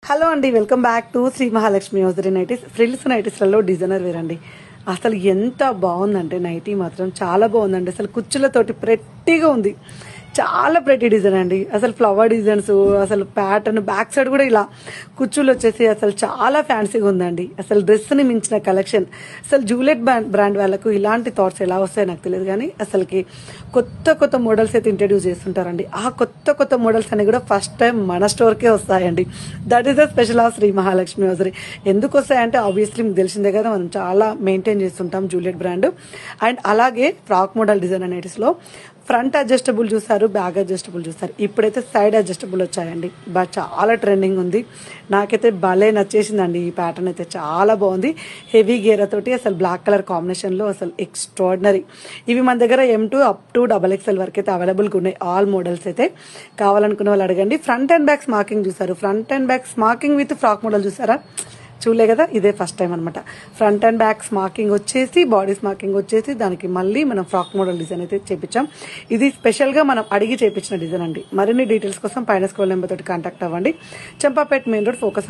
Hello అండి, welcome back to Sri Mahalakshmi hosiery nighties. Frills నైటీస్లలో designer wear అండి. అసలు ఎంత బాగుందంటే నైటీ మాత్రం చాలా బాగుందండి. అసలు కుచ్చులతోటి ప్రెట్టిగా ఉంది, చాలా ప్రెటీ డిజైన్ అండి. అసలు ఫ్లవర్ డిజైన్స్, అసలు ప్యాటర్న్ బ్యాక్ సైడ్ కూడా ఇలా కుచ్చులు వచ్చేసి అసలు చాలా ఫ్యాన్సీగా ఉందండి. అసలు డ్రెస్ని మించిన కలెక్షన్. అసలు జూలెట్ బ్రాండ్ వాళ్ళకు ఇలాంటి థాట్స్ ఎలా వస్తాయో నాకు తెలియదు, కానీ అసలుకి కొత్త కొత్త మోడల్స్ అయితే ఇంట్రడ్యూస్ చేస్తుంటారండి. ఆ కొత్త కొత్త మోడల్స్ అనేవి కూడా ఫస్ట్ టైం మన స్టోర్కే వస్తాయండి. That is the special of Shri Mahalakshmi hosiery. ఎందుకు వస్తాయంటే ఆబ్వియస్లీ మీకు తెలిసిందే కదా, మనం చాలా మెయింటైన్ చేస్తుంటాం జూలియట్ బ్రాండ్. అండ్ అలాగే ఫ్రాక్ మోడల్ డిజైన్ అనేటిస్లో ఫ్రంట్ అడ్జస్టబుల్ చూసారు, బ్యాక్ అడ్జస్టబుల్ చూసారు, ఇప్పుడైతే సైడ్ అడ్జస్టబుల్ వచ్చాయండి. బట్ చాలా ట్రెండింగ్ ఉంది, నాకైతే భలే నచ్చేసిందండి. ఈ ప్యాటర్న్ అయితే చాలా బాగుంది. హెవీ గేరతోటి అసలు బ్లాక్ కలర్ కాంబినేషన్లో అసలు ఎక్స్ట్రాడినరీ. ఇవి మన దగ్గర M2 అప్ టు XXL వరకు అయితే అవైలబుల్గా ఉన్నాయి. ఆల్ మోడల్స్ అయితే కావాలనుకున్న వాళ్ళు అడగండి. ఫ్రంట్ అండ్ బ్యాక్ స్మాకింగ్ చూసారు, front and back smacking with frock model చూసారా, చూడలే కదా, ఇదే ఫస్ట్ టైం అనమాట. ఫ్రంట్ అండ్ బ్యాక్ స్మాకింగ్ వచ్చేసి, బాడీ స్మాకింగ్ వచ్చేసి, దానికి మళ్ళీ మనం ఫ్రాక్ మోడల్ డిజైన్ అయితే చేపించాం. ఇది స్పెషల్గా మనం అడిగి చేపించిన డిజైన్ అండి. మరిన్ని డీటెయిల్స్ కోసం పైన స్క్రోల్ నెంబర్ తోటి కాంటాక్ట్ అవ్వండి. Champapet main road, focus